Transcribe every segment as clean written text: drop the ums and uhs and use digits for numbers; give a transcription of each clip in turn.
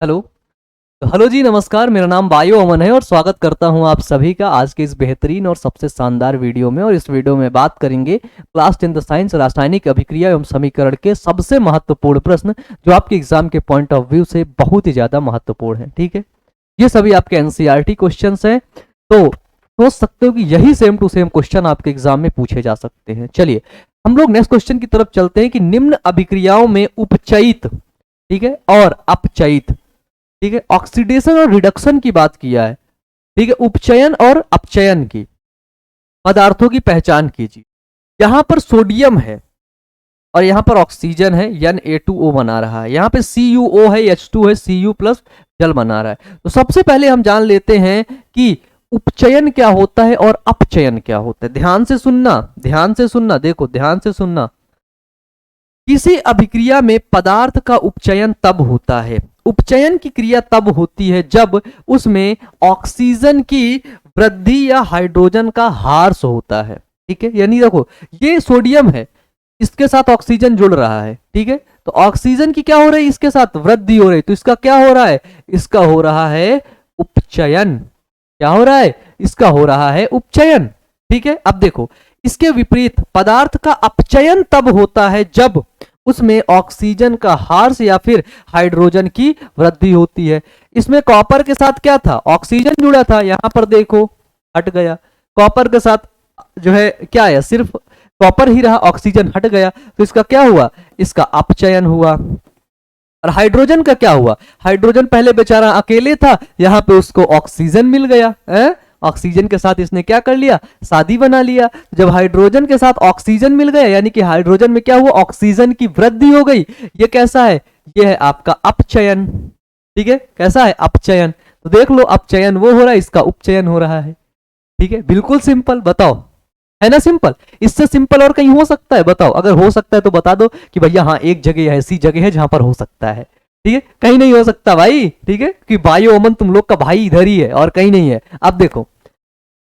Hello. तो hello जी, नमस्कार। मेरा नाम बायो अमन है और स्वागत करता हूं आप सभी का आज के इस बेहतरीन और सबसे शानदार वीडियो में। और इस वीडियो में बात करेंगे क्लास 10th साइंस रासायनिक अभिक्रिया एवं समीकरण के सबसे महत्वपूर्ण प्रश्न जो आपके एग्जाम के पॉइंट ऑफ व्यू से बहुत ही ज्यादा महत्वपूर्ण है। ठीक है, ये सभी आपके एनसीईआरटी क्वेश्चंस हैं, तो सोच सकते हो कि यही सेम टू सेम क्वेश्चन आपके एग्जाम में पूछे जा सकते हैं। चलिए हम लोग नेक्स्ट क्वेश्चन की तरफ चलते हैं कि निम्न अभिक्रियाओं में उपचयित, ठीक है, और अपचयित, ठीक है, ऑक्सीडेशन और रिडक्शन की बात किया है, ठीक है, उपचयन और अपचयन की पदार्थों की पहचान कीजिए। यहां पर सोडियम है और यहां पर ऑक्सीजन है, Na2O बना रहा है, यहां पे CuO है, H2 है, Cu प्लस जल बना रहा है। तो सबसे पहले हम जान लेते हैं कि उपचयन क्या होता है और अपचयन क्या होता है। ध्यान से सुनना, ध्यान से सुनना, देखो ध्यान से सुनना। किसी अभिक्रिया में पदार्थ का उपचयन तब होता है, उपचयन की क्रिया तब होती है जब उसमें ऑक्सीजन की वृद्धि या हाइड्रोजन का ह्रास होता है। ठीक है, यानी देखो ये सोडियम है, इसके साथ ऑक्सीजन जुड़ रहा है, ठीक है, तो ऑक्सीजन की क्या हो रही है, इसके साथ वृद्धि हो रही है, तो इसका क्या हो रहा है, इसका हो रहा है उपचयन। क्या हो रहा है, इसका हो रहा है उपचयन। ठीक है, अब देखो इसके विपरीत पदार्थ का अपचयन तब होता है जब उसमें ऑक्सीजन का ह्रास या फिर हाइड्रोजन की वृद्धि होती है। इसमें कॉपर के साथ क्या था, ऑक्सीजन जुड़ा था, यहां पर देखो हट गया। कॉपर के साथ जो है क्या है, सिर्फ कॉपर ही रहा, ऑक्सीजन हट गया, तो इसका क्या हुआ, इसका अपचयन हुआ। और हाइड्रोजन का क्या हुआ, हाइड्रोजन पहले बेचारा अकेले था, यहां पे उसको ऑक्सीजन मिल गया है? ऑक्सीजन के साथ इसने क्या कर लिया, शादी बना लिया। जब हाइड्रोजन के साथ ऑक्सीजन मिल गया यानी कि हाइड्रोजन में क्या हुआ, ऑक्सीजन की वृद्धि हो गई। ये कैसा है, ये है आपका अपचयन। ठीक है, कैसा है, अपचयन। तो देख लो अपचयन वो हो रहा है, इसका उपचयन हो रहा है। ठीक है, बिल्कुल सिंपल, बताओ, है ना सिंपल। इससे सिंपल और कहीं हो सकता है, बताओ, अगर हो सकता है तो बता दो कि भैया हाँ एक जगह ऐसी जगह है जहां पर हो सकता है। ठीक है, कहीं नहीं हो सकता भाई, ठीक है, कि बायो अमन तुम लोग का भाई इधर ही है और कहीं नहीं है। अब देखो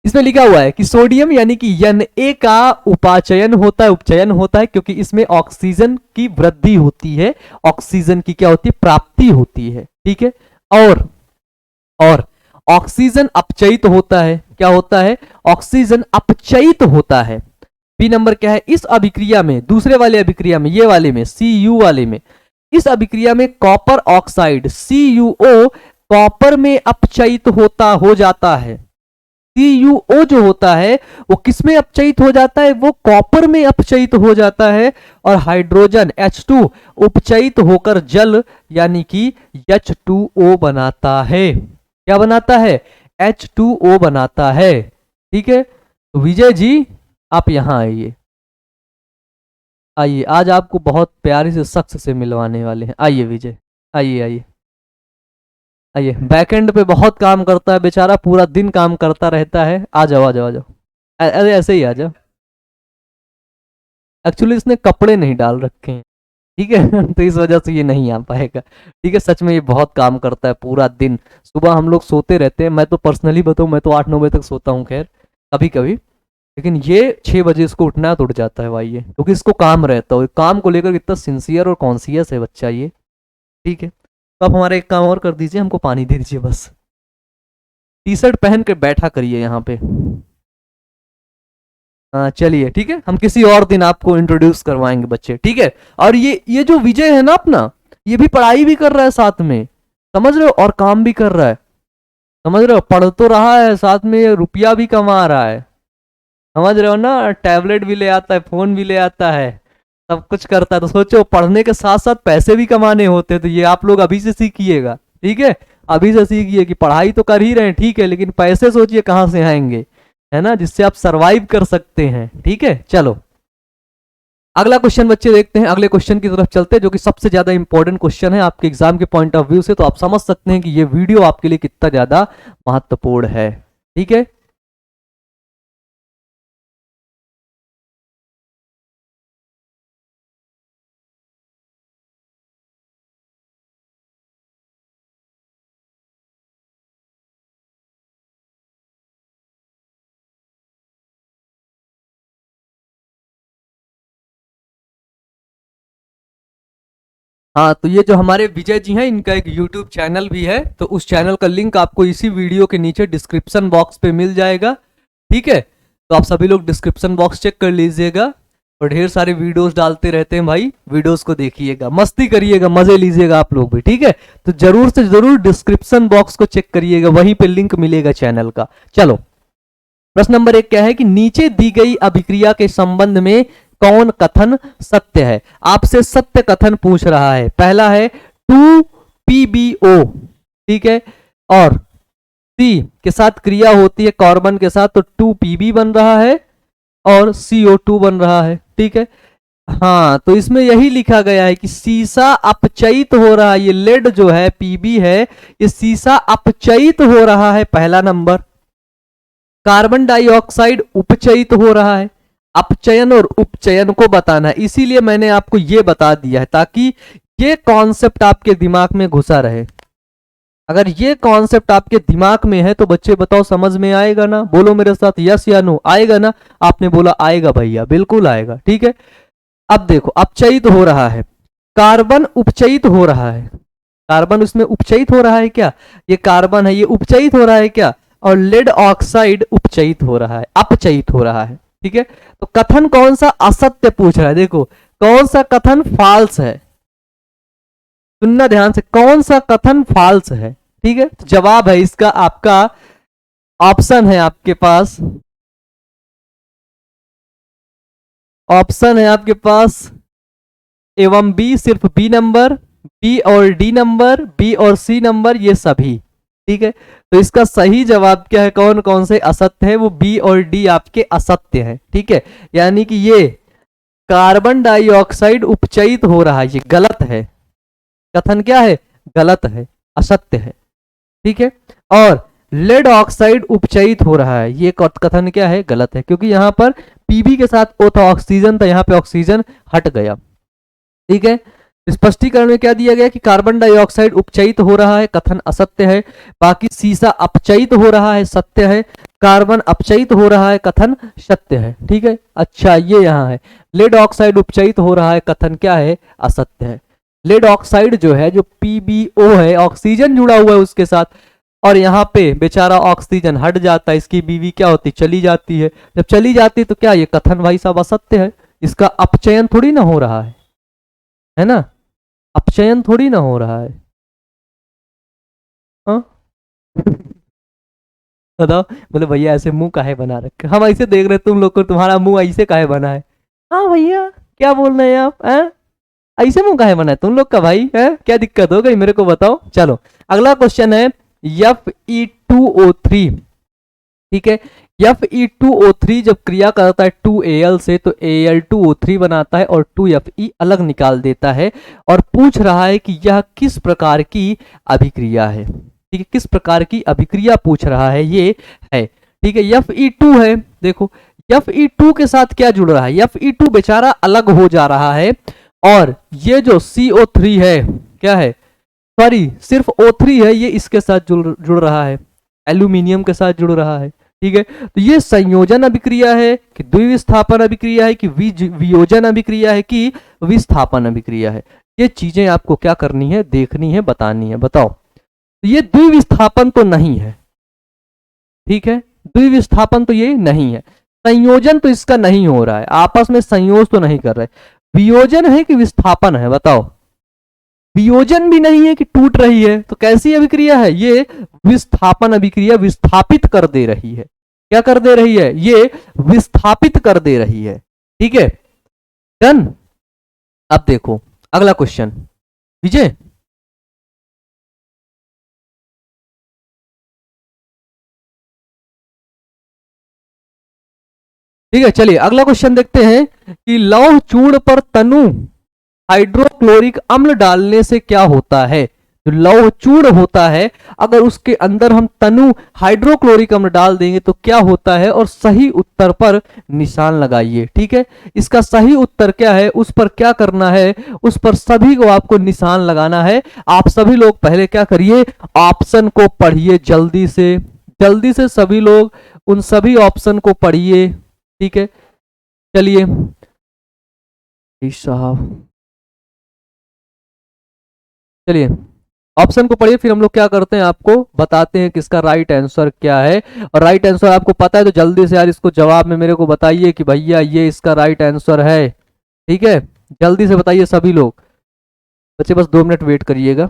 इसमें लिखा हुआ है कि सोडियम यानी कि Na का उपाचयन होता है, उपचयन होता है, क्योंकि इसमें ऑक्सीजन की वृद्धि होती है, ऑक्सीजन की क्या होती है, प्राप्ति होती है। ठीक है, और ऑक्सीजन अपचयित होता है, क्या होता है, ऑक्सीजन अपचयित होता है। बी नंबर क्या है, इस अभिक्रिया में, दूसरे वाले अभिक्रिया में, ये वाले में, Cu वाले में, इस अभिक्रिया में कॉपर ऑक्साइड CuO कॉपर में अपचयित होता हो जाता है। CuO जो होता है वो किस में अपचयित हो जाता है, वो कॉपर में अपचयित हो जाता है। और हाइड्रोजन H2 उपचयित होकर जल यानी कि H2O बनाता है। क्या बनाता है, H2O बनाता है। ठीक है, तो विजय जी आप यहां आइए, आइए, आज आपको बहुत प्यारे से शख्स से मिलवाने वाले हैं। आइए विजय, आइए आइए आइए। बैकएंड पे बहुत काम करता है बेचारा, पूरा दिन काम करता रहता है। आ जाओ आ जाओ आ जाओ, अरे ऐसे ही आ जाओ। एक्चुअली इसने कपड़े नहीं डाल रखे हैं, ठीक है तो इस वजह से ये नहीं आ पाएगा। ठीक है, सच में ये बहुत काम करता है पूरा दिन। सुबह हम लोग सोते रहते हैं, मैं तो पर्सनली बताऊं, मैं तो 8-9 बजे तक सोता हूँ, खैर कभी कभी, लेकिन ये 6 बजे इसको उठना है तो उठ जाता है भाई ये, क्योंकि इसको काम रहता है, काम को लेकर इतना सिंसियर और कॉन्सियस है बच्चा ये। ठीक है, तो आप हमारा एक काम और कर दीजिए, हमको पानी दे दीजिए बस। टी शर्ट पहन के बैठा करिए यहाँ पे। हाँ चलिए, ठीक है, हम किसी और दिन आपको इंट्रोड्यूस करवाएंगे बच्चे, ठीक है। और ये जो विजय है ना अपना, ये भी पढ़ाई भी कर रहा है साथ में, समझ रहे हो, और काम भी कर रहा है, समझ रहे हो, पढ़ तो रहा है साथ में, रुपया भी कमा रहा है, समझ रहे हो ना, टैबलेट भी ले आता है, फोन भी ले आता है, सब कुछ करता है। तो सोचो पढ़ने के साथ साथ पैसे भी कमाने होते हैं, तो ये आप लोग अभी से सीखिएगा। ठीक है, अभी से सीखिए कि पढ़ाई तो कर ही रहे हैं, ठीक है, लेकिन पैसे सोचिए कहाँ से आएंगे, है ना, जिससे आप सरवाइव कर सकते हैं। ठीक है, चलो अगला क्वेश्चन बच्चे देखते हैं, अगले क्वेश्चन की तरफ चलते हैं, जो कि सबसे ज्यादा इंपॉर्टेंट क्वेश्चन है आपके एग्जाम के पॉइंट ऑफ व्यू से। तो आप समझ सकते हैं कि ये वीडियो आपके लिए कितना ज्यादा महत्वपूर्ण है। ठीक है, हाँ, तो ये जो हमारे विजय जी हैं, इनका एक यूट्यूब चैनल भी है, तो उस चैनल का लिंक आपको इसी वीडियो के नीचे डिस्क्रिप्शन बॉक्स पे मिल जाएगा। ठीक है, तो आप सभी लोग डिस्क्रिप्शन बॉक्स चेक कर लीजिएगा, और ढेर सारे वीडियोस डालते रहते हैं भाई, वीडियोस को देखिएगा, मस्ती करिएगा, मजे लीजिएगा आप लोग भी। ठीक है, तो जरूर से जरूर डिस्क्रिप्शन बॉक्स को चेक करिएगा, वहीं पे लिंक मिलेगा चैनल का। चलो, प्रश्न नंबर 1 क्या है कि नीचे दी गई अभिक्रिया के संबंध में कौन कथन सत्य है। आपसे सत्य कथन पूछ रहा है। पहला है 2PbO, ठीक है, और C के साथ क्रिया होती है कार्बन के साथ, तो 2Pb बन रहा है और CO2 बन रहा है। ठीक है, हाँ, तो इसमें यही लिखा गया है कि सीसा अपचयित हो रहा है। ये लेड जो है Pb है, ये सीसा अपचयित हो रहा है, पहला नंबर। कार्बन डाइऑक्साइड उपचयित हो रहा है। अपचयन और उपचयन को बताना है, इसीलिए मैंने आपको ये बता दिया है, ताकि ये कॉन्सेप्ट आपके दिमाग में घुसा रहे। अगर ये कॉन्सेप्ट आपके दिमाग में है तो बच्चे बताओ समझ में आएगा ना? बोलो मेरे साथ, यस या नो, आएगा ना? आपने बोला आएगा भैया, बिल्कुल आएगा। ठीक है, अब देखो, अपचयित हो रहा है, कार्बन उपचयित हो रहा है। कार्बन उसमें उपचयित हो रहा है क्या? ये कार्बन है, ये उपचयित हो रहा है क्या? और लेड ऑक्साइड उपचयित हो रहा है, अपचयित हो रहा है। ठीक है, तो कथन कौन सा असत्य पूछ रहा है? देखो, कौन सा कथन फॉल्स है, सुनना ध्यान से, कौन सा कथन फॉल्स है? ठीक है, तो जवाब है इसका आपका, ऑप्शन है आपके पास, ऑप्शन है आपके पास एवं बी, सिर्फ बी नंबर, बी और डी नंबर, बी और सी नंबर, ये सभी। ठीक है, तो इसका सही जवाब क्या है? कौन कौन से असत्य है? वो बी और डी आपके असत्य है। ठीक है, यानी कि ये कार्बन डाइऑक्साइड उपचयित हो रहा है, ये गलत है। कथन क्या है? गलत है, असत्य है। ठीक है, और लेड ऑक्साइड उपचयित हो रहा है, ये कथन क्या है? गलत है, क्योंकि यहां पर पीबी के साथ ओ था, ऑक्सीजन था, यहां पे ऑक्सीजन हट गया। ठीक है, स्पष्टीकरण में क्या दिया गया कि कार्बन डाइऑक्साइड उपचयित हो रहा है, कथन असत्य है। बाकी सीसा अपचयित हो रहा है, सत्य है। कार्बन अपचयित हो रहा है, कथन सत्य है। ठीक है, अच्छा, ये यहां है, लेड ऑक्साइड उपचयित हो रहा है, कथन क्या है? असत्य है। लेड ऑक्साइड जो है, जो PbO है, ऑक्सीजन जुड़ा हुआ है उसके साथ, और यहाँ पे बेचारा ऑक्सीजन हट जाता है, इसकी बीवी क्या होती? चली जाती है। जब चली जाती है तो क्या ये कथन भाई साहब असत्य है? इसका अपचयन थोड़ी ना हो रहा है ना? अपचयन थोड़ी ना हो रहा है। हाँ? बताओ, बोले भैया ऐसे मुंह काहे बना रखे? हम ऐसे देख रहे तुम लोग को, तुम्हारा मुंह ऐसे काहे बना है? हाँ भैया, क्या बोल रहे हैं आप? हैं? ऐसे मुंह काहे बना है तुम लोग का भाई? है क्या दिक्कत हो गई, मेरे को बताओ। चलो, अगला क्वेश्चन है Fe2O3। ठीक है, Fe2O3 जब क्रिया करता है 2Al से, तो Al2O3 बनाता है और 2Fe अलग निकाल देता है, और पूछ रहा है कि यह किस प्रकार की अभिक्रिया है। ठीक है, किस प्रकार की अभिक्रिया पूछ रहा है, ये है। ठीक है, Fe2 है, देखो Fe2 के साथ क्या जुड़ रहा है? Fe2 बेचारा अलग हो जा रहा है, और ये जो CO3 है, क्या है? सॉरी, सिर्फ O3 है, ये इसके साथ जुड़ रहा है, एल्यूमिनियम के साथ जुड़ रहा है। ठीक है, तो ये संयोजन अभिक्रिया है कि द्विविस्थापन अभिक्रिया है कि वियोजन अभिक्रिया है कि विस्थापन अभिक्रिया है? ये चीजें आपको क्या करनी है? देखनी है, बतानी है। बताओ, तो ये द्विविस्थापन तो नहीं है। ठीक है, द्विविस्थापन तो ये नहीं है। संयोजन तो इसका नहीं हो रहा है, आपस में संयोज तो नहीं कर रहे। वियोजन है कि विस्थापन है? बताओ, वियोजन भी नहीं है कि टूट रही है, तो कैसी अभिक्रिया है ये? विस्थापन अभिक्रिया, विस्थापित कर दे रही है। क्या कर दे रही है? ये विस्थापित कर दे रही है। ठीक है, डन। अब देखो अगला क्वेश्चन, विजय। ठीक है, चलिए अगला क्वेश्चन देखते हैं कि लौह चूर्ण पर तनु हाइड्रोक्लोरिक अम्ल डालने से क्या होता है? जो लौह चूर्ण होता है, अगर उसके अंदर हम तनु हाइड्रोक्लोरिक अम्ल डाल देंगे तो क्या होता है? और सही उत्तर पर निशान लगाइए। ठीक है, इसका सही उत्तर क्या है, उस पर क्या करना है? उस पर सभी को आपको निशान लगाना है। आप सभी लोग पहले क्या करिए? ऑप्शन को पढ़िए जल्दी से, जल्दी से सभी लोग उन सभी ऑप्शन को पढ़िए। ठीक है, चलिए साहब, चलिए ऑप्शन को पढ़िए, फिर हम लोग क्या करते हैं आपको बताते हैं कि इसका राइट आंसर क्या है। और राइट आंसर आपको पता है तो जल्दी से यार इसको जवाब में मेरे को बताइए कि भैया ये इसका राइट आंसर है। ठीक है, जल्दी से बताइए सभी लोग। बच्चे बस 2 मिनट वेट करिएगा।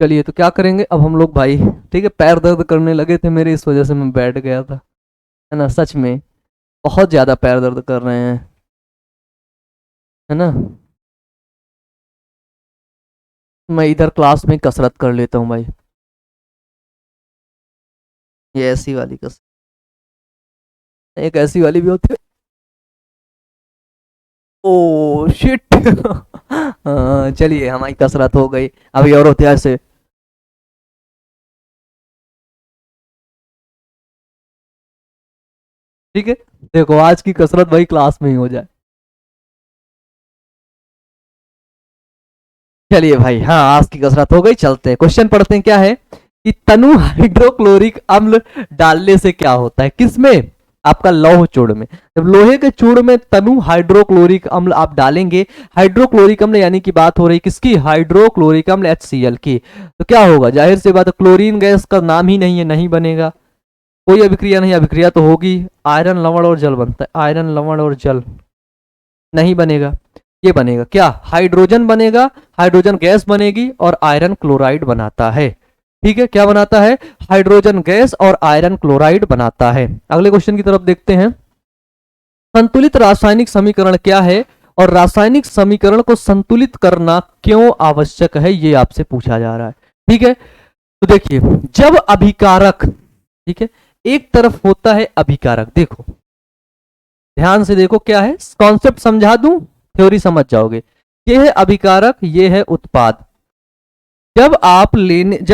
चलिए तो क्या करेंगे अब हम लोग भाई। ठीक है, पैर दर्द करने लगे थे मेरे, इस वजह से मैं बैठ गया था, है ना। सच में बहुत ज्यादा पैर दर्द कर रहे हैं, है ना। मैं इधर क्लास में कसरत कर लेता हूँ भाई, ये ऐसी वाली कसरत, एक ऐसी वाली भी होती है। ओ शिट चलिए हमारी कसरत हो गई, अभी और होते हैं ऐसे। ठीक है, देखो आज की कसरत भाई क्लास में ही हो जाए। चलिए भाई, हाँ आज की कसरत हो गई, चलते हैं क्वेश्चन पढ़ते हैं। क्या है कि तनु हाइड्रोक्लोरिक अम्ल डालने से क्या होता है, किसमें, आपका लौह चूर्ण में। जब लोहे के चूर्ण में तनु हाइड्रोक्लोरिक अम्ल आप डालेंगे, हाइड्रोक्लोरिक अम्ल यानी कि बात हो रही किसकी, हाइड्रोक्लोरिक अम्ल HCl की, तो क्या होगा, जाहिर सी बात है क्लोरीन गैस का नाम ही नहीं है, नहीं बनेगा। कोई अभिक्रिया नहीं, अभिक्रिया तो होगी, आयरन लवण और जल बनता है, आयरन लवण और जल नहीं बनेगा। ये बनेगा क्या, हाइड्रोजन बनेगा, हाइड्रोजन गैस बनेगी और आयरन क्लोराइड बनाता है। ठीक है, क्या बनाता है, हाइड्रोजन गैस और आयरन क्लोराइड बनाता है। अगले क्वेश्चन की तरफ देखते हैं। संतुलित रासायनिक समीकरण क्या है और रासायनिक समीकरण को संतुलित करना क्यों आवश्यक है, ये आपसे पूछा जा रहा है। ठीक है, तो देखिए जब अभिकारक, ठीक है, एक तरफ होता है अभिकारक, देखो ध्यान से देखो क्या है, कॉन्सेप्ट समझा दूं, थ्योरी समझ जाओगे। ये है अभिकारक, ये है उत्पाद। जब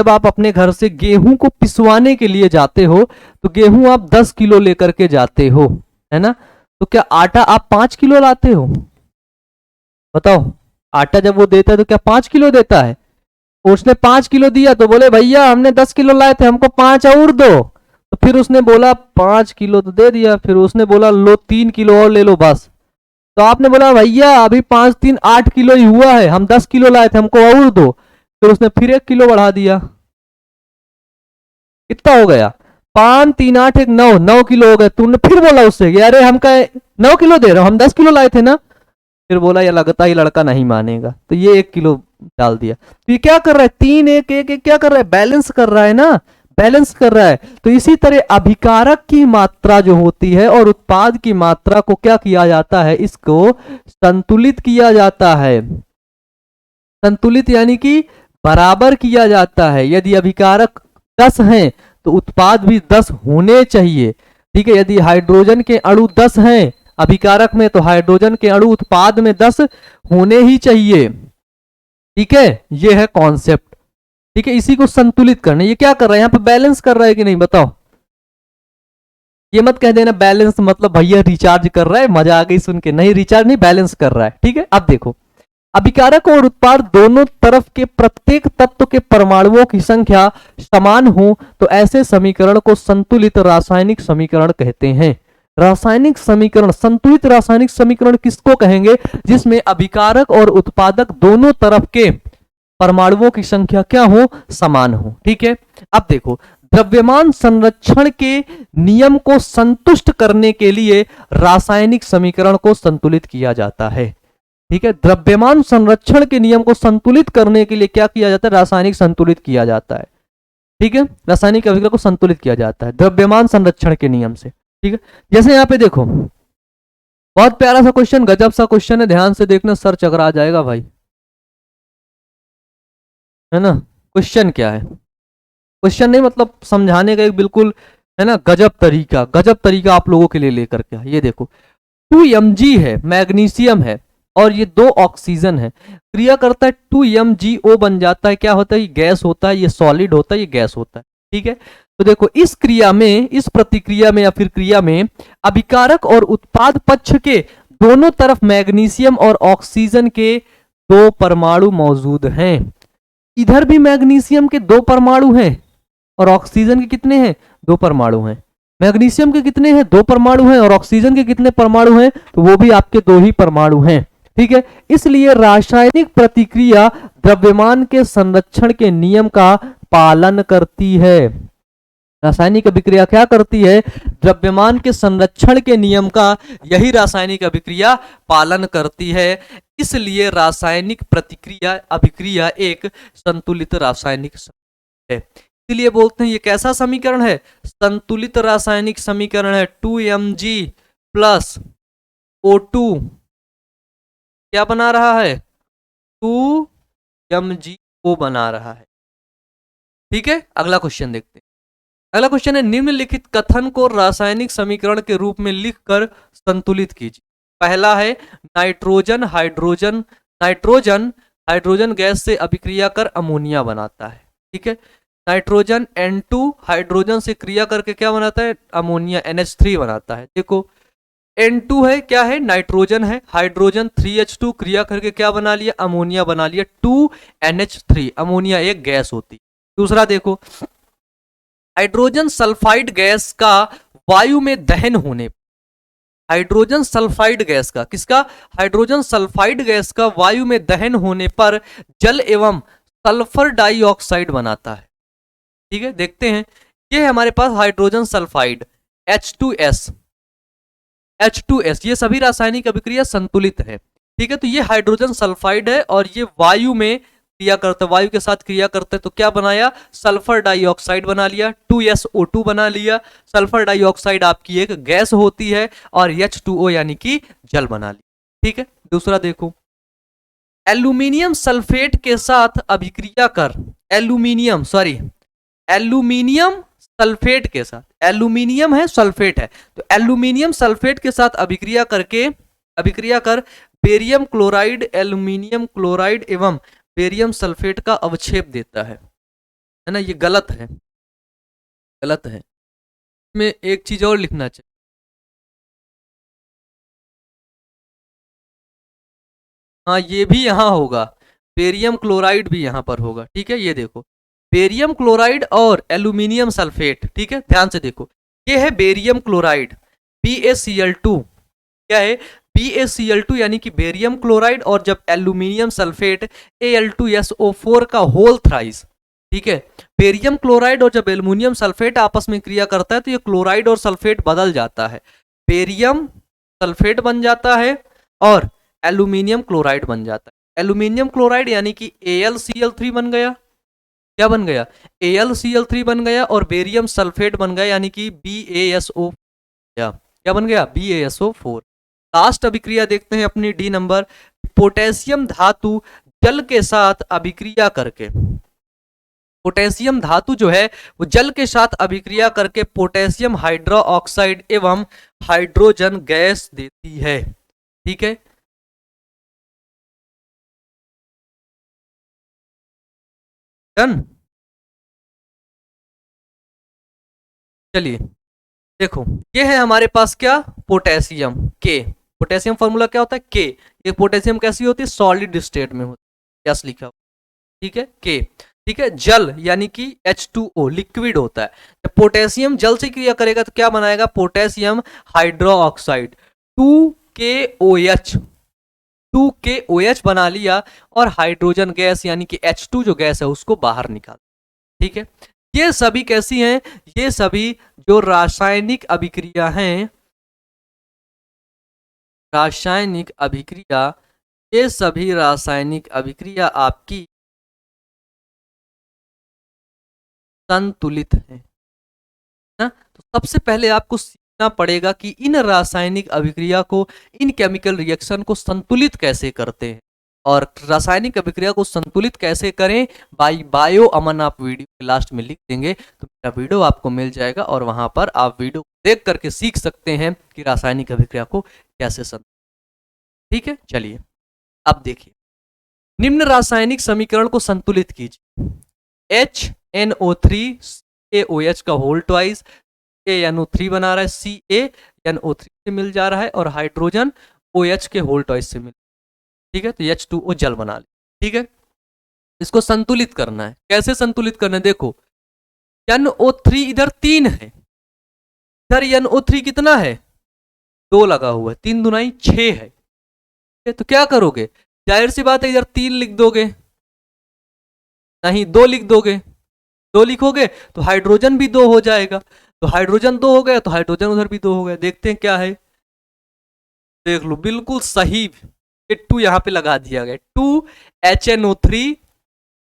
आप अपने घर से गेहूं को पिसवाने के लिए जाते हो, तो गेहूं आप 10 किलो लेकर के जाते हो, है ना। तो क्या आटा आप 5 किलो लाते हो, बताओ। आटा जब वो देता है तो क्या 5 किलो देता है, उसने 5 किलो दिया तो बोले भैया हमने 10 किलो लाए थे, हमको 5 और दो। तो फिर उसने बोला 5 किलो तो दे दिया, फिर उसने बोला लो 3 किलो और ले लो बस। तो आपने बोला भैया अभी 5 3 8 किलो ही हुआ है, हम 10 किलो लाए थे, हमको और दो। फिर उसने फिर 1 किलो बढ़ा दिया, कितना हो गया, 5 3 8 1 9, 9 किलो हो गए। तूने फिर बोला उससे कि अरे हम कहे 9 किलो दे रहे हो, हम 10 किलो लाए थे ना। फिर बोला ये लगता ही लड़का नहीं मानेगा, तो ये 1 किलो डाल दिया। तो ये क्या कर रहा है, 3 1 1 1 क्या कर रहा है, बैलेंस कर रहा है ना, बैलेंस कर रहा है। तो इसी तरह अभिकारक की मात्रा जो होती है और उत्पाद की मात्रा को क्या किया जाता है, इसको संतुलित किया जाता है। संतुलित यानी कि बराबर किया जाता है। यदि अभिकारक 10 हैं तो उत्पाद भी 10 होने चाहिए। ठीक है, यदि हाइड्रोजन के अणु 10 हैं अभिकारक में, तो हाइड्रोजन के अणु उत्पाद में 10 होने ही चाहिए। ठीक है, ये है कॉन्सेप्ट। ठीक है, इसी को संतुलित करना, ये क्या कर रहा है, यहाँ पे बैलेंस कर रहा है कि नहीं, बताओ। ये मत कह देना बैलेंस मतलब भैया रिचार्ज कर रहा है, मजा आ गई सुन के, नहीं रिचार्ज नहीं, बैलेंस कर रहा है। ठीक है, अब देखो अभिकारक और उत्पाद दोनों तरफ के प्रत्येक तत्व के परमाणुओं की संख्या समान हो तो ऐसे समीकरण को संतुलित रासायनिक समीकरण कहते हैं। रासायनिक समीकरण, संतुलित रासायनिक समीकरण किसको कहेंगे, जिसमें अभिकारक और उत्पादक दोनों तरफ के परमाणुओं की संख्या क्या हो, समान हो। ठीक है, अब देखो द्रव्यमान संरक्षण के नियम को संतुष्ट करने के लिए रासायनिक समीकरण को संतुलित किया जाता है। ठीक है, द्रव्यमान संरक्षण के नियम को संतुलित करने के लिए क्या किया जाता है, रासायनिक संतुलित किया जाता है। ठीक है, रासायनिक अभिक्रिया को संतुलित किया जाता है द्रव्यमान संरक्षण के नियम से। ठीक है, जैसे यहाँ पे देखो बहुत प्यारा सा क्वेश्चन, गजब सा क्वेश्चन है, ध्यान से देखना सर चकरा जाएगा भाई, है ना। क्वेश्चन क्या है, क्वेश्चन नहीं मतलब समझाने का एक बिल्कुल, है ना, गजब तरीका, गजब तरीका आप लोगों के लिए लेकर के। ये देखो 2 mg है, मैग्नीशियम है, और ये 2 ऑक्सीजन है, क्रिया करता है 2MgO बन जाता है। क्या होता है? ये गैस होता है, ये सॉलिड होता है, ये गैस होता है। ठीक है, तो देखो इस क्रिया में, इस प्रतिक्रिया में या फिर क्रिया में अभिकारक और उत्पाद पक्ष के दोनों तरफ मैग्नीशियम और ऑक्सीजन के 2 परमाणु मौजूद हैं। इधर भी मैग्नीशियम के 2 परमाणु हैं और ऑक्सीजन के कितने हैं? 2 परमाणु हैं। मैग्नीशियम के कितने हैं? 2 परमाणु हैं। और ऑक्सीजन के कितने परमाणु हैं? तो वो भी आपके 2 ही परमाणु हैं। ठीक है, इसलिए रासायनिक प्रतिक्रिया द्रव्यमान के संरक्षण के नियम का पालन करती है। रासायनिक अभिक्रिया क्या करती है? द्रव्यमान के संरक्षण के नियम का यही रासायनिक अभिक्रिया पालन करती है। इसलिए रासायनिक प्रतिक्रिया अभिक्रिया एक संतुलित रासायनिक है। इसलिए बोलते हैं ये कैसा समीकरण है? संतुलित रासायनिक समीकरण है। 2Mg प्लस O2 क्या बना रहा है? 2MgO बना रहा है। ठीक है, अगला क्वेश्चन देखते हैं। अगला क्वेश्चन है, निम्नलिखित कथन को रासायनिक समीकरण के रूप में लिखकर संतुलित कीजिए। पहला है नाइट्रोजन हाइड्रोजन गैस से अभिक्रिया कर अमोनिया बनाता है। ठीक है, नाइट्रोजन N2 हाइड्रोजन से क्रिया करके क्या बनाता है? अमोनिया NH3 बनाता है। देखो N2 है, क्या है? नाइट्रोजन है, हाइड्रोजन 3H2 क्रिया करके क्या बना लिया? अमोनिया बना लिया 2NH3। अमोनिया एक गैस होती। दूसरा देखो, हाइड्रोजन सल्फाइड गैस का वायु में दहन होने, हाइड्रोजन सल्फाइड गैस का, किसका? हाइड्रोजन सल्फाइड गैस का वायु में दहन होने पर जल एवं सल्फर डाइऑक्साइड बनाता है। ठीक है, देखते हैं। ये है हमारे पास हाइड्रोजन सल्फाइड H2S, ये सभी रासायनिक अभिक्रिया संतुलित है। ठीक है, तो ये हाइड्रोजन सल्फाइड है और ये वायु में क्रिया करता है, वायु के साथ क्रिया करते हैं। तो क्या बनाया? सल्फर डाइऑक्साइड बना लिया, 2SO2 बना लिया। सल्फर डाइऑक्साइड आपकी एक गैस होती है और H2O यानी कि जल बना लिया। ठीक है, दूसरा देखो, एल्यूमिनियम सल्फेट के साथ अभिक्रिया कर, एल्यूमिनियम सल्फेट के साथ, एल्यूमिनियम है सल्फेट है, तो एल्यूमिनियम सल्फेट के साथ अभिक्रिया कर बेरियम क्लोराइड, एल्यूमिनियम क्लोराइड एवं बेरियम सल्फेट का अवक्षेप देता है ना? ये गलत है, गलत है। इसमें एक चीज और लिखना चाहिए। हाँ, ये भी यहाँ होगा, बेरियम क्लोराइड भी यहाँ पर होगा। ठीक है, ये देखो बेरियम क्लोराइड और एल्यूमिनियम सल्फेट। ठीक है, ध्यान से देखो, ये है बेरियम क्लोराइड BaCl2, क्या है? BaCl2 यानी कि बेरियम क्लोराइड, और जब एल्यूमिनियम सल्फेट Al2SO4 का होल थ्राइस। ठीक है, बेरियम क्लोराइड और जब एल्यूमिनियम सल्फेट आपस में क्रिया करता है तो ये क्लोराइड और सल्फेट बदल जाता है, बेरियम सल्फेट बन जाता है और एल्यूमिनियम क्लोराइड बन जाता है। एल्यूमिनियम क्लोराइड यानी कि AlCl3 बन गया। क्या बन गया? AlCl3 बन गया और बेरियम सल्फेट बन गया यानी कि BaSO, क्या बन गया? BaSO4। लास्ट अभिक्रिया देखते हैं अपनी D नंबर, पोटेशियम धातु जल के साथ अभिक्रिया करके, पोटेशियम धातु जो है वो जल के साथ अभिक्रिया करके पोटेशियम हाइड्रोक्साइड एवं हाइड्रोजन गैस देती है। ठीक है, डन। चलिए देखो, ये है हमारे पास क्या? पोटेशियम के, पोटेशियम फॉर्मूला क्या होता है? के। ये पोटेशियम कैसी होती है? सॉलिड स्टेट में होती है, यस लिखा हुआ। ठीक है, के। ठीक है, जल यानी कि H2O लिक्विड होता है। जब पोटेशियम जल से क्रिया करेगा तो क्या बनाएगा? पोटेशियम हाइड्रोक्साइड 2KOH, 2KOH बना लिया और हाइड्रोजन गैस यानी कि H2 जो गैस है उसको बाहर निकाल। ठीक है, ये सभी कैसी हैं? ये सभी जो रासायनिक अभिक्रिया हैं, रासायनिक अभिक्रिया, ये सभी रासायनिक अभिक्रिया आपकी संतुलित है ना? तो सबसे पहले आपको सीखना पड़ेगा कि इन रासायनिक अभिक्रिया को, इन केमिकल रिएक्शन को संतुलित कैसे करते हैं और रासायनिक अभिक्रिया को संतुलित कैसे करें। बायो अमन आप वीडियो के लास्ट में लिख देंगे तो मेरा वीडियो आपको मिल जाएगा और वहां पर आप वीडियो देख करके सीख सकते हैं कि रासायनिक अभिक्रिया को कैसे संतुलित। ठीक है, चलिए। अब देखिए, निम्न रासायनिक समीकरण को संतुलित कीजिए। HNO3 का होल ट्वाइस, ANO3 बना रहा है, CaNO3 से मिल जा रहा है और हाइड्रोजन OH के होल ट्वाइस से मिल, ठीक है, तो H2O जल बना ले, ठीक है। इसको संतुलित करना है। कैसे संतुलित करना है, देखो NO3 इधर 3 है, इधर NO3 कितना है, 2 लगा हुआ है, 3 दुनाई 6 है, तो क्या करोगे, जाहिर सी बात है इधर 3 लिख दोगे, नहीं 2 लिख दोगे, 2 लिखोगे तो हाइड्रोजन भी 2 हो जाएगा, तो हाइड्रोजन 2 हो गया तो हाइड्रोजन उधर भी 2 हो गया। देखते हैं क्या है, देख लो बिल्कुल सही, 2 यहां पे लगा दिया गया, 2HNO3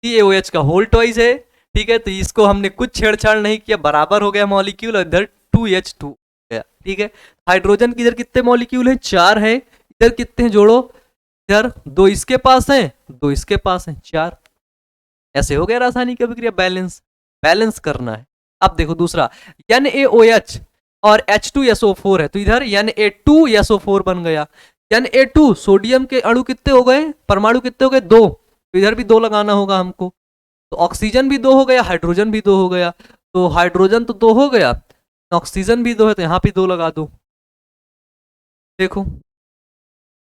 CaOH का होल ट्वाइस है, ठीक है, तो इसको हमने कुछ छेड़छाड़ नहीं किया, बराबर हो गया मॉलिक्यूल, इधर 2H2 गया, ठीक है। हाइड्रोजन की इधर कितने मॉलिक्यूल है, 4 है, इधर कितने हैं जोड़ो, इधर 2 इसके पास है, 2 इसके पास है, 4। ऐसे हो गया रासायनिक अभिक्रिया बैलेंस, बैलेंस करना है। अब देखो दूसरा, NaOH और H2SO4 है, तो इधर Na2SO4 बन गया, Na2 सोडियम के अणु कितने हो गए, परमाणु कितने हो गए, 2, तो इधर भी 2 लगाना होगा हमको, तो ऑक्सीजन भी 2 हो गया, हाइड्रोजन भी 2 हो गया, तो हाइड्रोजन तो 2 हो गया, ऑक्सीजन भी 2 है, तो यहां भी 2 लगा दो। देखो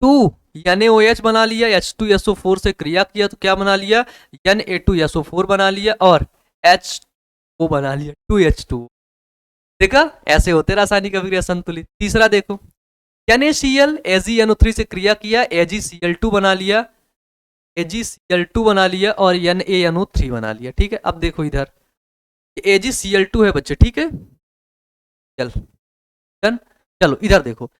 2 NaOH बना लिया, H2SO4 से क्रिया किया तो क्या बना लिया, Na2SO4 बना लिया और H2O बना लिया, 2H2। देखा, ऐसे होते रासायनिक अभिक्रिया संतुलित। तीसरा देखो, NaCl AgNO3 से क्रिया किया, AgCl2 बना लिया, AgCl2 बना लिया और NaNO3 बना लिया, ठीक है। अब देखो इधर AgCl2 है बच्चे, ठीक है, चल डन। चलो इधर देखो,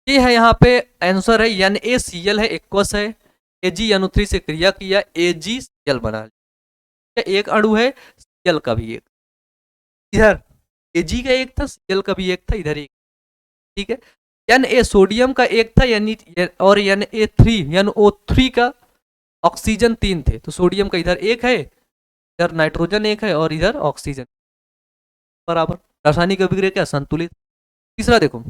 ये है यहाँ पे आंसर है, NaCl है, एक्वस है, AgNO3 से क्रिया किया, AgCl बना लिया, एक अणु है, Cl का भी एक, इधर Ag का एक था, Cl का भी एक था, इधर एक, ठीक है। Na सोडियम का एक था, यानी और NO3 का ऑक्सीजन 3 थे, तो सोडियम का इधर एक है, इधर नाइट्रोजन एक है और इधर ऑक्सीजन, बराबर, रासायनिक अभिक्रिया क्या संतुलित। तीसरा देखो,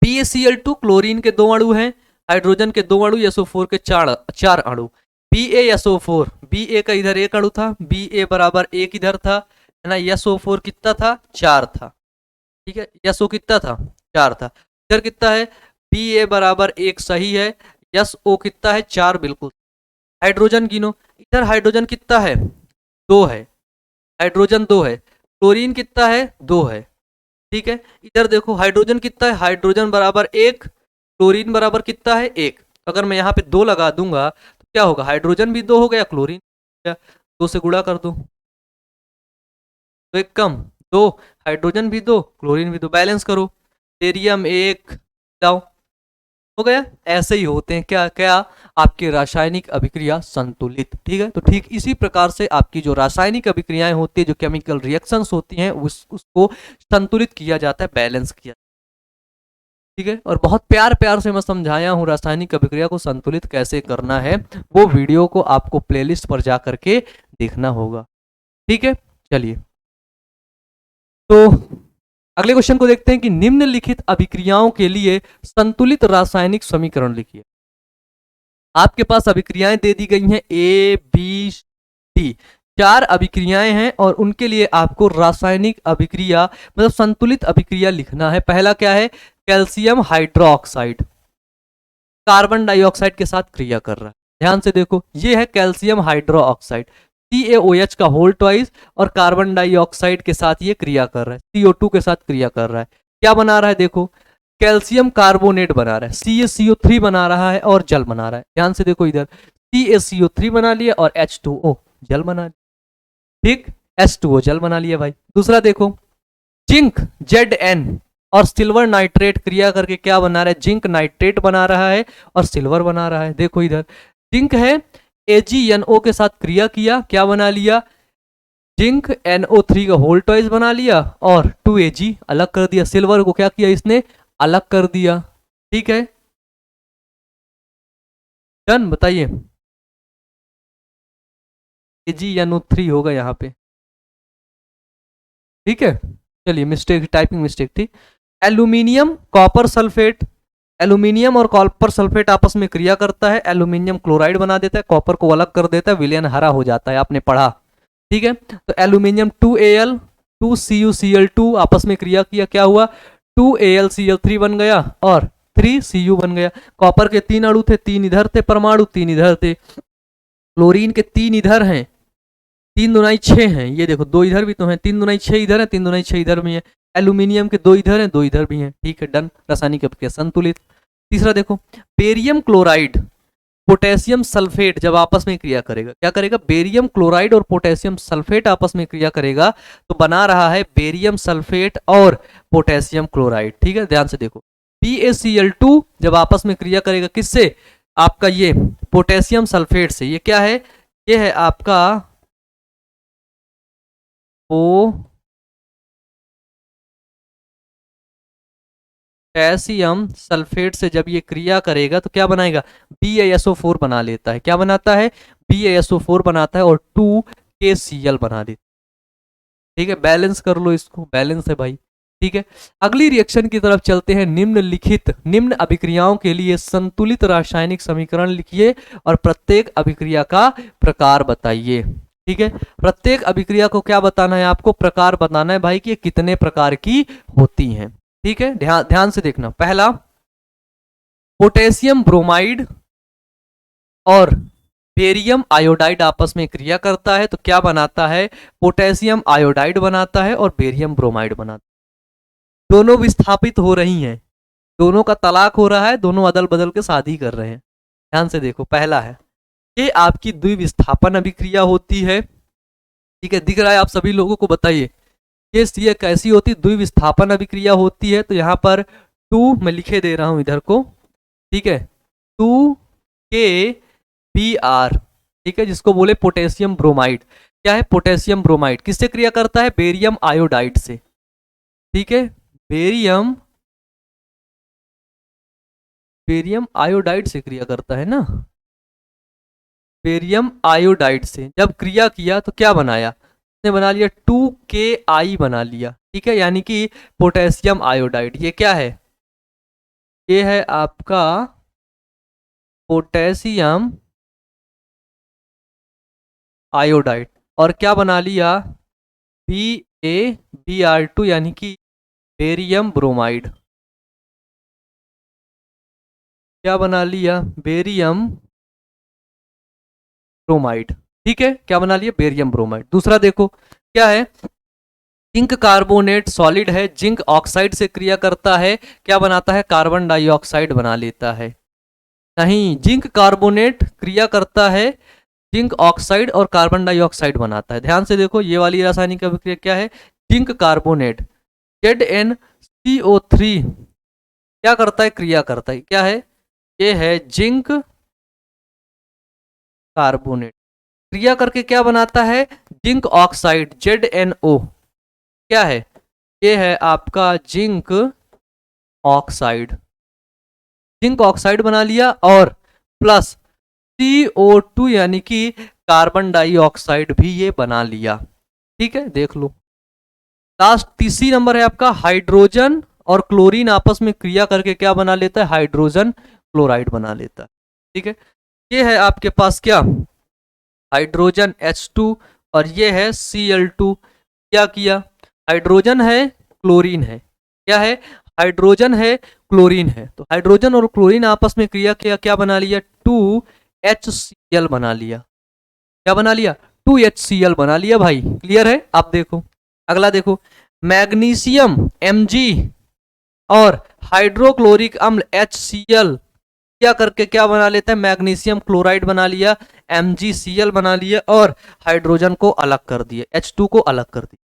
BaCl2 क्लोरीन के 2 अणु हैं, हाइड्रोजन के 2 अणु, SO4 के 4 अणु, BaSO4, Ba का इधर एक अणु था, Ba बराबर 1 इधर था, है ना, SO4 कितना था, 4 था, ठीक है, SO कितना था, 4 था, इधर कितना है, Ba बराबर 1 सही है, SO कितना है, 4 बिल्कुल। हाइड्रोजन गिनो, इधर हाइड्रोजन कितना है, 2 है, हाइड्रोजन 2 है, क्लोरीन कितना है, 2 है, ठीक है। इधर देखो हाइड्रोजन कितना है, हाइड्रोजन बराबर 1, क्लोरीन बराबर कितना है, 1, अगर मैं यहाँ पे 2 लगा दूंगा तो क्या होगा, हाइड्रोजन भी 2 हो गया, क्लोरीन 2 से गुणा कर दो, तो एक कम 2, हाइड्रोजन भी 2, क्लोरीन भी 2, बैलेंस करो, बेरियम 1 लाओ, हो गया। ऐसे ही होते हैं क्या क्या, आपके रासायनिक अभिक्रिया संतुलित, ठीक है। तो ठीक इसी प्रकार से आपकी जो रासायनिक अभिक्रियाएं होती है, जो केमिकल रिएक्शंस होती हैं, उसको संतुलित किया जाता है, बैलेंस किया, ठीक है। और बहुत प्यार प्यार से मैं समझाया हूँ रासायनिक अभिक्रिया को संतुलित कैसे करना है, वो वीडियो को आपको प्लेलिस्ट पर जा करके देखना होगा, ठीक है। चलिए, तो अगले क्वेश्चन को देखते हैं कि निम्नलिखित अभिक्रियाओं के लिए संतुलित रासायनिक समीकरण लिखिए। आपके पास अभिक्रियाएं दे दी गई हैं, A B C, 4 अभिक्रियाएं हैं और उनके लिए आपको रासायनिक अभिक्रिया मतलब संतुलित अभिक्रिया लिखना है। पहला क्या है, कैल्शियम हाइड्रोक्साइड कार्बन डाइऑक्साइड के साथ क्रिया कर रहा है, ध्यान से देखो, ये है कैल्शियम हाइड्रोक्साइड, CaOH का होल ट्वाइस और कार्बन डाइऑक्साइड के साथ ये क्रिया कर रहा है, CO2 के साथ क्रिया कर रहा है, क्या बना रहा है, देखो कैल्शियम कार्बोनेट बना रहा है, CaCO3 बना रहा है और जल बना रहा है, ध्यान से देखो इधर CaCO3 बना लिया और H2O जल बना लिया, ठीक, H2O जल बना लिया भाई। दूसरा देखो, जिंक Zn और सिल्वर नाइट्रेट क्रिया करके क्या बना रहा है, जिंक नाइट्रेट बना रहा है और सिल्वर बना रहा है। देखो इधर जिंक है, AgNO के साथ क्रिया किया, क्या बना लिया, जिंक NO3 का होल ट्वाइस बना लिया और 2Ag अलग कर दिया, सिल्वर को क्या किया इसने, अलग कर दिया, ठीक है, डन। बताइए, AgNO3 होगा यहाँ पे, ठीक है। चलिए, मिस्टेक, टाइपिंग मिस्टेक थी। एल्यूमिनियम कॉपर सल्फेट, एल्यूमिनियम और कॉपर सल्फेट आपस में क्रिया करता है, एल्यूमिनियम क्लोराइड बना देता है, कॉपर को अलग कर देता है, विलयन हरा हो जाता है, आपने पढ़ा। ठीक है, तो एल्यूमिनियम 2Al 2CuCl2 आपस में क्रिया किया, क्या हुआ 2AlCl3 बन गया और 3Cu बन गया। कॉपर के 3 अणु थे, 3 इधर थे, परमाणु 3 इधर थे। क्लोरीन के 3 इधर हैं, 3 दुनाई 6 हैं, ये देखो 2 इधर भी तो हैं, 3 दुनाई 6 इधर है, 3 दुनाई 6 इधर भी है। एल्यूमिनियम के 2 इधर हैं, 2 इधर भी हैं। ठीक है, डन, रासायनिक अभिक्रिया संतुलित। तीसरा देखो, बेरियम क्लोराइड पोटेशियम सल्फेट जब आपस में क्रिया करेगा, क्या करेगा, बेरियम क्लोराइड और पोटेशियम सल्फेट आपस में क्रिया करेगा तो बना रहा है बेरियम सल्फेट और पोटेशियम क्लोराइड। ठीक है, ध्यान से देखो, BaCl2 जब आपस में क्रिया करेगा किससे, आपका ये पोटेशियम सल्फेट से, ये क्या है, ये है आपका पोटेशियम सल्फेट से जब ये क्रिया करेगा तो क्या बनाएगा, BaSO4 बना लेता है। क्या बनाता है, BaSO4 बनाता है और 2KCl बना देता है। ठीक है, बैलेंस कर लो इसको, बैलेंस है भाई। ठीक है, अगली रिएक्शन की तरफ चलते हैं। निम्न अभिक्रियाओं के लिए संतुलित रासायनिक समीकरण लिखिए और प्रत्येक अभिक्रिया का प्रकार बताइए। ठीक है, प्रत्येक अभिक्रिया को क्या बताना है, आपको प्रकार बताना है भाई कि ये कितने प्रकार की होती हैं। ठीक है, ध्यान से देखना। पहला, पोटेशियम ब्रोमाइड और बेरियम आयोडाइड आपस में क्रिया करता है तो क्या बनाता है, पोटेशियम आयोडाइड बनाता है और बेरियम ब्रोमाइड बनाता है। दोनों विस्थापित हो रही हैं, दोनों का तलाक हो रहा है, दोनों अदल बदल के शादी कर रहे हैं। ध्यान से देखो, पहला है ये आपकी द्विविस्थापन अभिक्रिया होती है। ठीक है, दिख रहा है आप सभी लोगों को, बताइए ये कैसी होती, द्विविस्थापन अभिक्रिया होती है। तो यहाँ पर 2 मैं लिखे दे रहा हूं इधर को, ठीक है, 2KBr, ठीक है, जिसको बोले पोटेशियम ब्रोमाइड। क्या है, पोटेशियम ब्रोमाइड किससे क्रिया करता है, बेरियम आयोडाइड से। ठीक है, बेरियम आयोडाइड से क्रिया करता है ना, बेरियम आयोडाइड से जब क्रिया किया तो क्या बनाया, ने बना लिया 2Ki बना लिया। ठीक है, यानी कि पोटेशियम आयोडाइड, ये क्या है, ये है आपका पोटेशियम आयोडाइड। और क्या बना लिया, BaBr2 यानी कि बेरियम ब्रोमाइड। क्या बना लिया, बेरियम ब्रोमाइड। ठीक है, क्या बना लिया, बेरियम ब्रोमाइड। दूसरा देखो क्या है, जिंक कार्बोनेट सॉलिड है, जिंक ऑक्साइड से क्रिया करता है, क्या बनाता है, कार्बन डाइऑक्साइड बना लेता है। नहीं, जिंक कार्बोनेट क्रिया करता है, जिंक ऑक्साइड और कार्बन डाइऑक्साइड बनाता है। ध्यान से देखो, ये वाली रासायनिक अभिक्रिया क्या है, जिंक कार्बोनेट ZnCO3 क्या करता है, क्रिया करता है, क्या है, ये है जिंक कार्बोनेट, क्रिया करके क्या बनाता है, जिंक ऑक्साइड ZnO, क्या है, ये है आपका जिंक ऑक्साइड, जिंक ऑक्साइड बना लिया और प्लस CO2 यानी कि कार्बन डाइऑक्साइड भी ये बना लिया। ठीक है, देख लो। लास्ट तीसरी नंबर है आपका, हाइड्रोजन और क्लोरीन आपस में क्रिया करके क्या बना लेता है, हाइड्रोजन क्लोराइड बना लेता है। ठीक है, ये है आपके पास क्या, हाइड्रोजन H2 और ये है Cl2। क्या किया, हाइड्रोजन है क्लोरीन है, क्या है, हाइड्रोजन है क्लोरीन है, तो हाइड्रोजन और क्लोरीन आपस में क्रिया किया, क्या बना लिया, 2HCl बना लिया। क्या बना लिया, 2HCl बना लिया भाई। क्लियर है, आप देखो अगला देखो, मैग्नीशियम Mg और हाइड्रोक्लोरिक अम्ल HCl क्या करके क्या बना लेता है, मैग्नीशियम क्लोराइड बना लिया, MgCl बना लिया और हाइड्रोजन को अलग कर दिया, H2 को अलग कर दिया।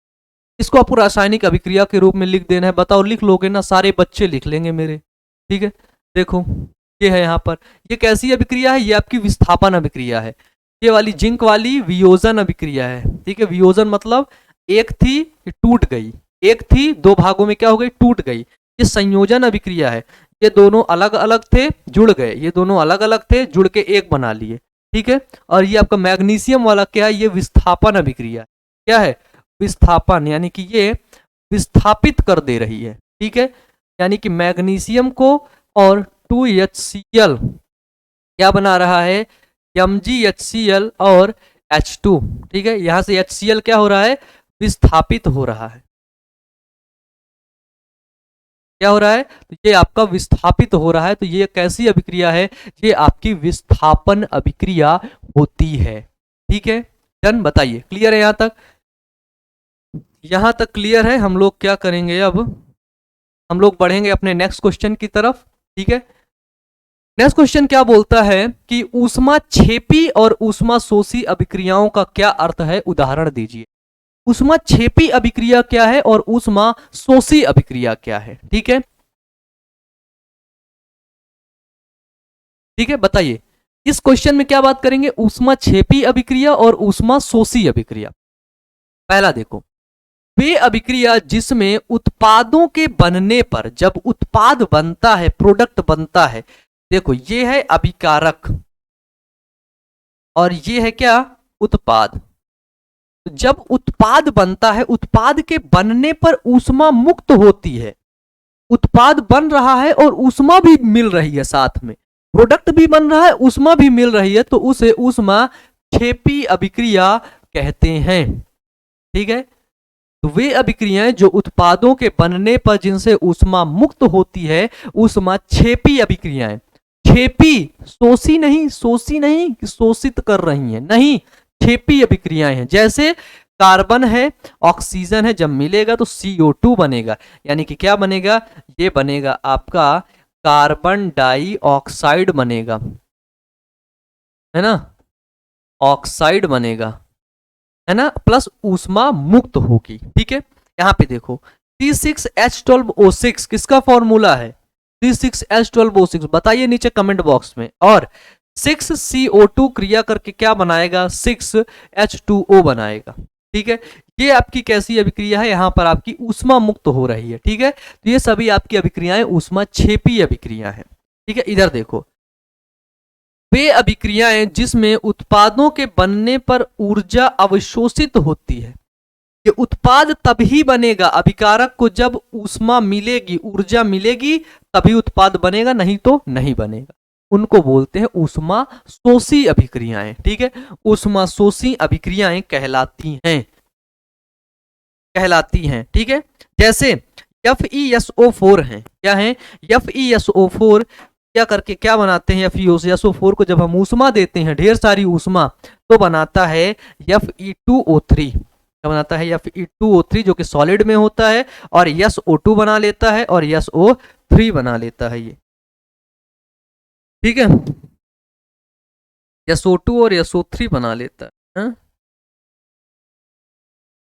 इसको आपको रासायनिक अभिक्रिया के रूप में लिख देना है। बताओ, लिख लोगे ना, सारे बच्चे लिख लेंगे मेरे। ठीक है, देखो ये है यहाँ पर, ये कैसी अभिक्रिया है, ये आपकी विस्थापन अभिक्रिया है। ये वाली जिंक वाली वियोजन अभिक्रिया है। ठीक है, वियोजन मतलब एक थी टूट गई, एक थी 2 भागों में क्या हो गई, टूट गई। ये संयोजन अभिक्रिया है, ये दोनों अलग अलग थे जुड़ गए, ये दोनों अलग अलग थे जुड़ के एक बना लिए। ठीक है, और ये आपका मैग्नीशियम वाला क्या है, ये विस्थापन अभिक्रिया है। क्या है, विस्थापन, यानी कि ये विस्थापित कर दे रही है। ठीक है, यानी कि मैग्नीशियम को और H2HCl क्या बना रहा है, MgHCl और H2। ठीक है, यहां से HCl क्या हो रहा है, विस्थापित हो रहा है। क्या हो रहा है, तो ये आपका विस्थापित हो रहा है। तो ये कैसी अभिक्रिया है, ये आपकी विस्थापन अभिक्रिया होती है। ठीक है, डन, बताइए क्लियर है यहां तक, यहां तक क्लियर है। हम लोग क्या करेंगे अब, हम लोग बढ़ेंगे अपने नेक्स्ट क्वेश्चन की तरफ। ठीक है, नेक्स्ट क्वेश्चन क्या बोलता है कि ऊष्मा छेपी और ऊष्मा शोषी अभिक्रियाओं का क्या अर्थ है, उदाहरण दीजिए। ऊष्मा छेपी अभिक्रिया क्या है और ऊष्मा शोषी अभिक्रिया क्या है। ठीक है, ठीक है, बताइए इस क्वेश्चन में क्या बात करेंगे, ऊष्मा छेपी अभिक्रिया और ऊष्मा शोषी अभिक्रिया। पहला देखो, वे अभिक्रिया जिसमें उत्पादों के बनने पर, जब उत्पाद बनता है, प्रोडक्ट बनता है, देखो ये है अभिकारक और ये है क्या, उत्पाद। जब उत्पाद बनता है, उत्पाद के बनने पर ऊष्मा मुक्त होती है, उत्पाद बन रहा है और ऊष्मा भी मिल रही है, साथ में प्रोडक्ट भी बन रहा है, ऊष्मा भी मिल रही है, तो उसे ऊष्मा छेपी अभिक्रिया कहते हैं। ठीक है, तो वे अभिक्रियाएं जो उत्पादों के बनने पर जिनसे ऊष्मा मुक्त होती है, ऊष्मा छेपी अभिक्रियाएं। छेपी, शोषी नहीं, शोषी नहीं कि शोषित कर रही हैं, नहीं, छेपी अभिक्रियाएं हैं। जैसे कार्बन है, ऑक्सीजन है, जब मिलेगा तो CO2 बनेगा, यानी कि क्या बनेगा, ये बनेगा आपका कार्बन डाइऑक्साइड बनेगा, है ना, ऑक्साइड बनेगा, है ना, प्लस ऊष्मा मुक्त होगी। ठीक है, यहां पे देखो C6H12O6 किसका फॉर्मूला है, C6H12O6 बताइए नीचे कमेंट बॉक्स में। और 6CO2 क्रिया करके क्या बनाएगा, 6H2O बनाएगा। ठीक है, ये आपकी कैसी अभिक्रिया है, यहां पर आपकी ऊष्मा मुक्त हो रही है। ठीक है, तो ये सभी आपकी अभिक्रियाएं ऊष्मा छेपी अभिक्रिया है। ठीक है, इधर देखो, वे अभिक्रियाएं जिसमें उत्पादों के बनने पर ऊर्जा अवशोषित होती है। ये उत्पाद तभी बनेगा, अभिकारक को जब ऊष्मा मिलेगी, ऊर्जा मिलेगी, तभी उत्पाद बनेगा, नहीं तो नहीं बनेगा। उनको बोलते हैं ऊष्मा शोषी अभिक्रियाएं। ठीक है, ऊष्मा शोषी अभिक्रियाएं कहलाती हैं, कहलाती हैं। ठीक है, जैसे FeSO4 है, क्या है, FeSO4 क्या करके क्या बनाते हैं, FeSO4 को जब हम ऊष्मा देते हैं, ढेर सारी ऊष्मा, तो बनाता है Fe2O3। क्या बनाता है, Fe2O3, जो कि सॉलिड में होता है, और SO2 बना लेता है और SO3 बना लेता है ये। ठीक है, SO2 और SO3 बना लेता है।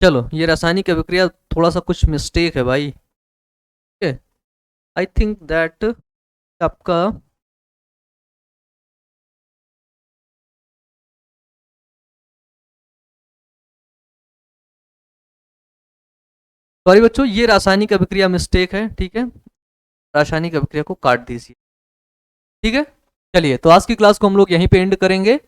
चलो, ये रासायनिक अभिक्रिया थोड़ा सा कुछ मिस्टेक है भाई। ठीक है, आई थिंक दैट आपका सॉरी बच्चों, ये रासायनिक अभिक्रिया मिस्टेक है। ठीक है, रासायनिक अभिक्रिया को काट दीजिए। ठीक है, चलिए, तो आज की क्लास को हम लोग यहीं पे एंड करेंगे,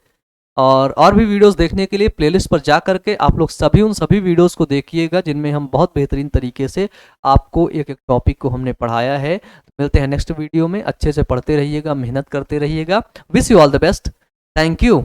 और भी वीडियोस देखने के लिए प्लेलिस्ट पर जा करके आप लोग सभी उन सभी वीडियोस को देखिएगा, जिनमें हम बहुत बेहतरीन तरीके से आपको एक एक टॉपिक को हमने पढ़ाया है। तो मिलते हैं नेक्स्ट वीडियो में, अच्छे से पढ़ते रहिएगा, मेहनत करते रहिएगा। Wish you all the best, thank you.